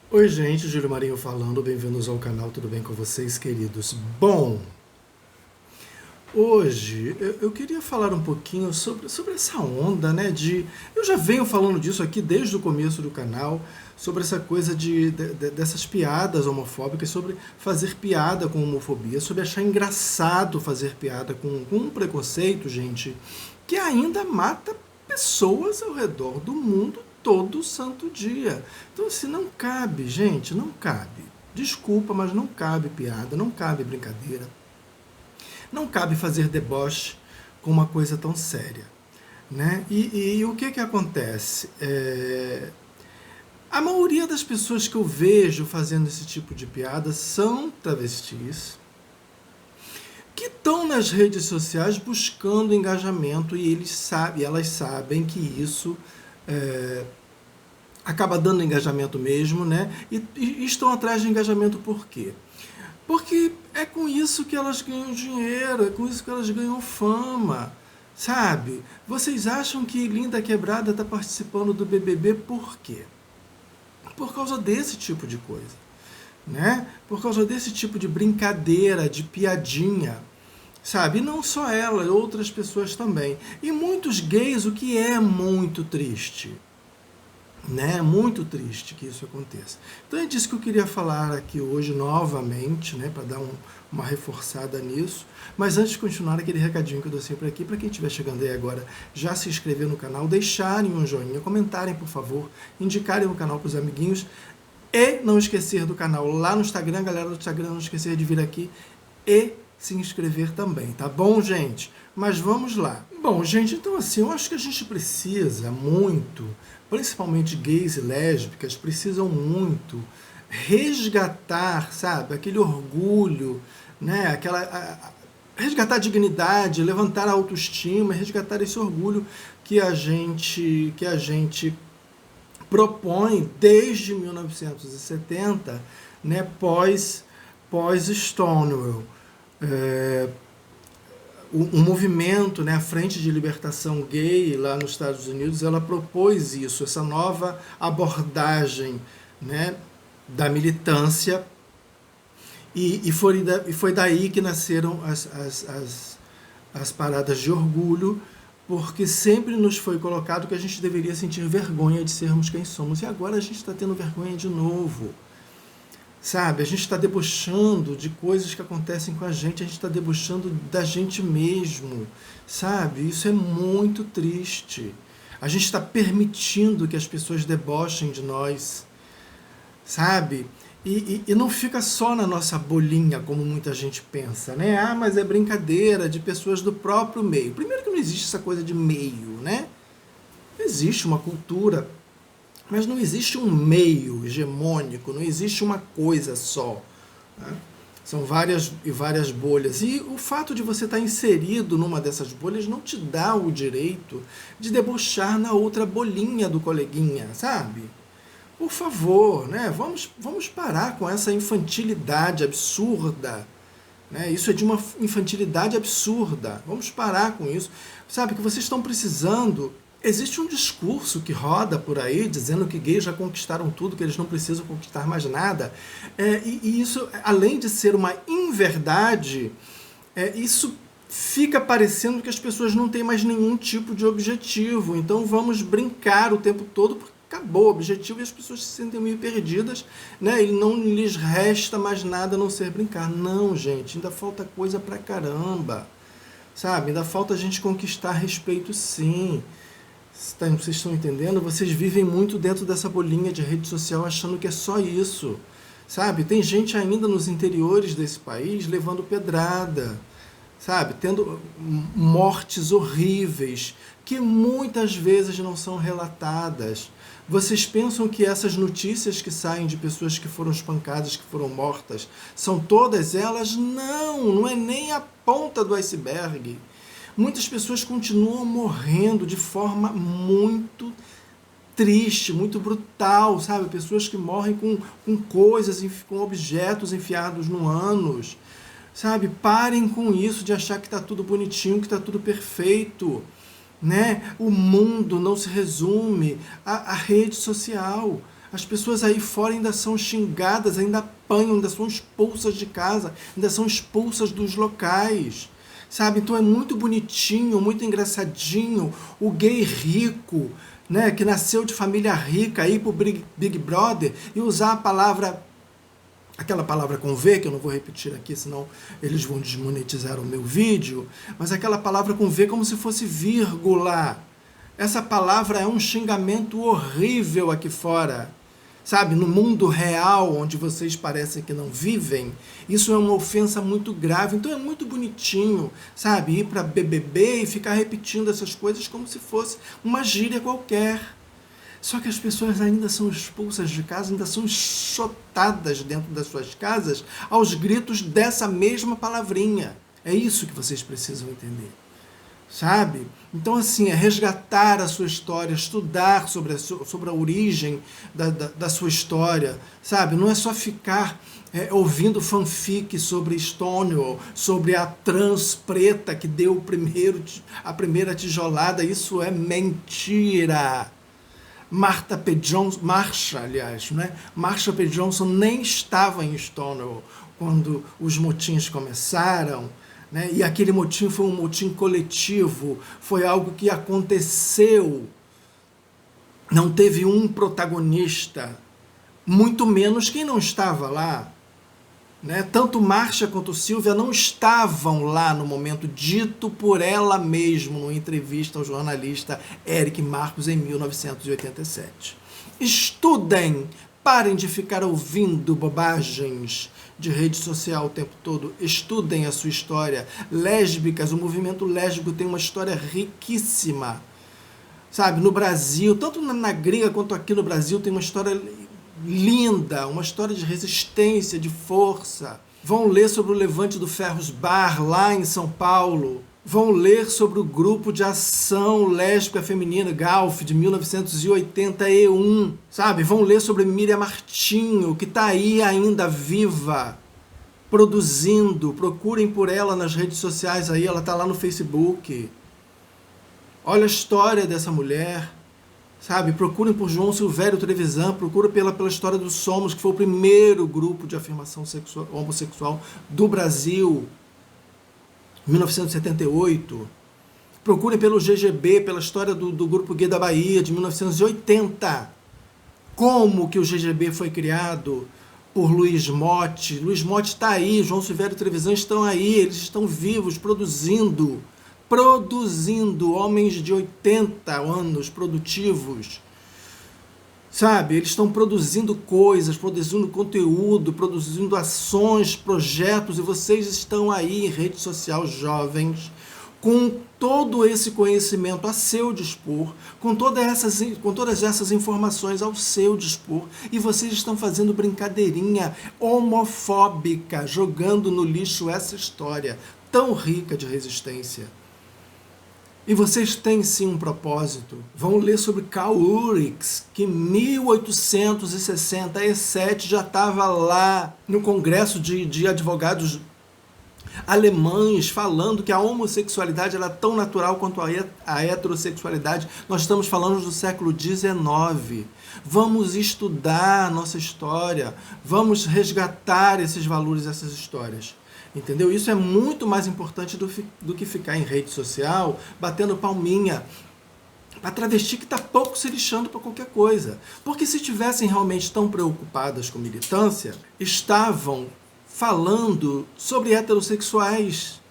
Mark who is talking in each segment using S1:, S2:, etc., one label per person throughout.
S1: Oi, gente, Júlio Marinho falando, bem-vindos ao canal, tudo bem com vocês, queridos? Bom, hoje eu queria falar um pouquinho sobre essa onda, né, Eu já venho falando disso aqui desde o começo do canal, sobre essa coisa dessas piadas homofóbicas, sobre fazer piada com homofobia, sobre achar engraçado fazer piada com um preconceito, gente, que ainda mata pessoas ao redor do mundo todo santo dia. Então, assim, não cabe, gente, não cabe. Desculpa, mas não cabe piada, não cabe brincadeira, não cabe fazer deboche com uma coisa tão séria. Né? E o que acontece? A maioria das pessoas que eu vejo fazendo esse tipo de piada são travestis que estão nas redes sociais buscando engajamento e elas sabem que isso é, acaba dando engajamento mesmo, né? E estão atrás de engajamento por quê? Porque é com isso que elas ganham dinheiro, é com isso que elas ganham fama, sabe? Vocês acham que Linda Quebrada está participando do BBB por quê? Por causa desse tipo de coisa, né? Por causa desse tipo de brincadeira, de piadinha, sabe? E não só ela, outras pessoas também. E muitos gays, o que é muito triste, né? É muito triste que isso aconteça. Então é disso que eu queria falar aqui hoje novamente, né? Para dar uma reforçada nisso. Mas antes de continuar, aquele recadinho que eu dou sempre aqui, para quem estiver chegando aí agora, já se inscrever no canal, deixarem um joinha, comentarem, por favor, indicarem o canal para os amiguinhos e não esquecer do canal lá no Instagram, galera do Instagram, não esquecer de vir aqui e se inscrever também, tá bom, gente? Mas vamos lá. Bom, gente, então assim, eu acho que a gente precisa muito, principalmente gays e lésbicas, precisam muito resgatar, sabe, aquele orgulho, né, resgatar a dignidade, levantar a autoestima, resgatar esse orgulho que a gente propõe desde 1970, né, pós Stonewall. É, o movimento, né, a Frente de Libertação Gay lá nos Estados Unidos, ela propôs isso, essa nova abordagem, né, da militância, e foi daí que nasceram as paradas de orgulho, porque sempre nos foi colocado que a gente deveria sentir vergonha de sermos quem somos, e agora a gente está tendo vergonha de novo. Sabe, a gente está debochando de coisas que acontecem com a gente está debochando da gente mesmo, sabe? Isso é muito triste. A gente está permitindo que as pessoas debochem de nós, sabe? E não fica só na nossa bolinha, como muita gente pensa, né? Ah, mas é brincadeira de pessoas do próprio meio. Primeiro que não existe essa coisa de meio, né? Existe uma cultura, mas não existe um meio hegemônico, não existe uma coisa só. Né? São várias e várias bolhas. E o fato de você estar inserido numa dessas bolhas não te dá o direito de debochar na outra bolinha do coleguinha, sabe? Por favor, né? Vamos parar com essa infantilidade absurda. Né? Isso é de uma infantilidade absurda. Vamos parar com isso. Sabe que vocês estão precisando. Existe um discurso que roda por aí dizendo que gays já conquistaram tudo, que eles não precisam conquistar mais nada. E isso, além de ser uma inverdade, isso fica parecendo que as pessoas não têm mais nenhum tipo de objetivo. Então vamos brincar o tempo todo, porque acabou o objetivo e as pessoas se sentem meio perdidas, né? E não lhes resta mais nada a não ser brincar. Não, gente, ainda falta coisa pra caramba. Sabe? Ainda falta a gente conquistar respeito, sim. Vocês estão entendendo? Vocês vivem muito dentro dessa bolinha de rede social achando que é só isso, sabe? Tem gente ainda nos interiores desse país levando pedrada, sabe? Tendo mortes horríveis que muitas vezes não são relatadas. Vocês pensam que essas notícias que saem de pessoas que foram espancadas, que foram mortas, são todas elas? Não, não é nem a ponta do iceberg. Muitas pessoas continuam morrendo de forma muito triste, muito brutal, sabe? Pessoas que morrem com coisas, com objetos enfiados no ânus, sabe? Parem com isso de achar que está tudo bonitinho, que está tudo perfeito, né? O mundo não se resume à rede social. As pessoas aí fora ainda são xingadas, ainda apanham, ainda são expulsas de casa, ainda são expulsas dos locais, sabe? Então é muito bonitinho, muito engraçadinho o gay rico, né, que nasceu de família rica, ir pro Big Brother e usar a palavra, aquela palavra com V, que eu não vou repetir aqui, senão eles vão desmonetizar o meu vídeo, mas aquela palavra com V como se fosse vírgula. Essa palavra é um xingamento horrível aqui fora. Sabe, no mundo real, onde vocês parecem que não vivem, isso é uma ofensa muito grave. Então é muito bonitinho, sabe, ir para BBB e ficar repetindo essas coisas como se fosse uma gíria qualquer. Só que as pessoas ainda são expulsas de casa, ainda são enxotadas dentro das suas casas aos gritos dessa mesma palavrinha. É isso que vocês precisam entender. Sabe? Então, assim, é resgatar a sua história, estudar sobre a origem da sua história, sabe? Não é só ficar ouvindo fanfic sobre Stonewall, sobre a trans preta que deu a primeira tijolada. Isso é mentira. Marsha P. Johnson nem estava em Stonewall quando os motins começaram. Né? E aquele motim foi um motim coletivo, foi algo que aconteceu, não teve um protagonista, muito menos quem não estava lá. Né? Tanto Marsha quanto Silvia não estavam lá no momento dito por ela mesma, numa entrevista ao jornalista Eric Marcos em 1987. Estudem, parem de ficar ouvindo bobagens de rede social o tempo todo, estudem a sua história. Lésbicas, o movimento lésbico tem uma história riquíssima, sabe, no Brasil, tanto na gringa quanto aqui no Brasil, tem uma história linda, uma história de resistência, de força. Vão ler sobre o Levante do Ferros Bar, lá em São Paulo. Vão ler sobre o Grupo de Ação Lésbica Feminina, GALF, de 1981, sabe? Vão ler sobre Miriam Martinho, que está aí ainda viva, produzindo. Procurem por ela nas redes sociais aí, ela está lá no Facebook. Olha a história dessa mulher, sabe? Procurem por João Silvério Trevisan, procurem pela história do Somos, que foi o primeiro grupo de afirmação homossexual do Brasil, 1978. Procurem pelo GGB, pela história do Grupo Gay da Bahia, de 1980. Como que o GGB foi criado por Luiz Motti. Luiz Motti está aí, João Silvério e Trevisan estão aí, eles estão vivos, produzindo, homens de 80 anos produtivos. Sabe, eles estão produzindo coisas, produzindo conteúdo, produzindo ações, projetos, e vocês estão aí em rede social, jovens, com todo esse conhecimento a seu dispor, com todas essas informações ao seu dispor, e vocês estão fazendo brincadeirinha homofóbica, jogando no lixo essa história tão rica de resistência. E vocês têm sim um propósito. Vão ler sobre Karl Ulrichs, que em 1867 já estava lá no Congresso de Advogados alemães, falando que a homossexualidade era tão natural quanto a heterossexualidade. Nós estamos falando do século XIX. Vamos estudar a nossa história, vamos resgatar esses valores, essas histórias. Entendeu? Isso é muito mais importante do que ficar em rede social batendo palminha para travesti que está pouco se lixando para qualquer coisa. Porque se tivessem realmente tão preocupadas com militância, estavam falando sobre heterossexuais,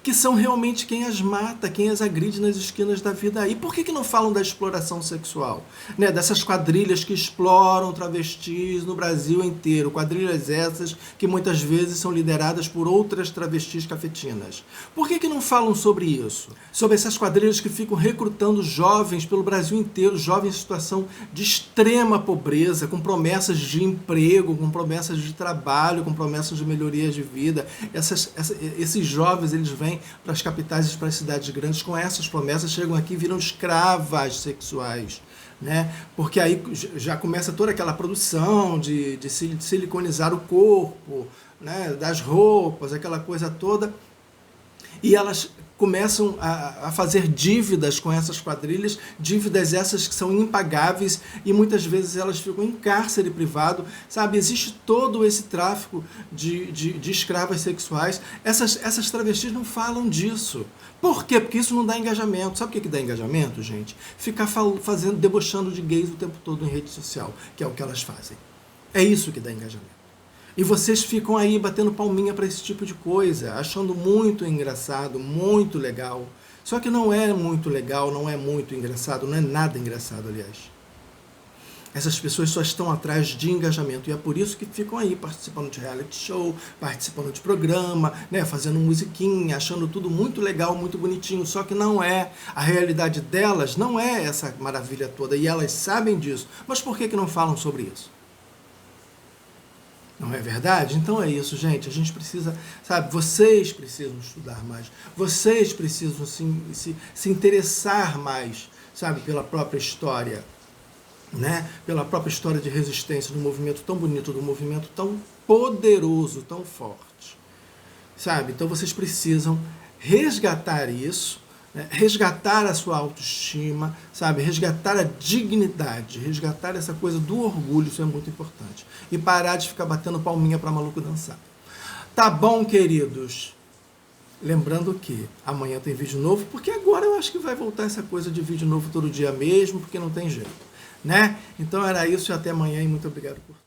S1: que são realmente quem as mata, quem as agride nas esquinas da vida. E por que não falam da exploração sexual? Né? Dessas quadrilhas que exploram travestis no Brasil inteiro. Quadrilhas essas que muitas vezes são lideradas por outras travestis cafetinas. Por que não falam sobre isso? Sobre essas quadrilhas que ficam recrutando jovens pelo Brasil inteiro, jovens em situação de extrema pobreza, com promessas de emprego, com promessas de trabalho, com promessas de melhorias de vida. Esses jovens, eles vêm para as capitais e para as cidades grandes com essas promessas, chegam aqui e viram escravas sexuais, né? Porque aí já começa toda aquela produção de siliconizar o corpo, né? Das roupas, aquela coisa toda. E elas começam a fazer dívidas com essas quadrilhas, dívidas essas que são impagáveis, e muitas vezes elas ficam em cárcere privado, sabe? Existe todo esse tráfico de escravas sexuais. Essas travestis não falam disso. Por quê? Porque isso não dá engajamento. Sabe o que dá engajamento, gente? Ficar debochando de gays o tempo todo em rede social, que é o que elas fazem. É isso que dá engajamento. E vocês ficam aí batendo palminha para esse tipo de coisa, achando muito engraçado, muito legal. Só que não é muito legal, não é muito engraçado, não é nada engraçado, aliás. Essas pessoas só estão atrás de engajamento, e é por isso que ficam aí participando de reality show, participando de programa, né, fazendo musiquinha, achando tudo muito legal, muito bonitinho. Só que não é. A realidade delas não é essa maravilha toda, e elas sabem disso. Mas por que não falam sobre isso? Não é verdade? Então é isso, gente. A gente precisa, sabe, vocês precisam estudar mais. Vocês precisam se interessar mais, sabe, pela própria história, né? Pela própria história de resistência do movimento tão bonito, do movimento tão poderoso, tão forte, sabe? Então vocês precisam resgatar isso, né? Resgatar a sua autoestima, sabe? Resgatar a dignidade, resgatar essa coisa do orgulho, isso é muito importante. E parar de ficar batendo palminha para maluco dançar. Tá bom, queridos? Lembrando que amanhã tem vídeo novo, porque agora eu acho que vai voltar essa coisa de vídeo novo todo dia mesmo, porque não tem jeito, né? Então era isso, e até amanhã, e muito obrigado por tudo.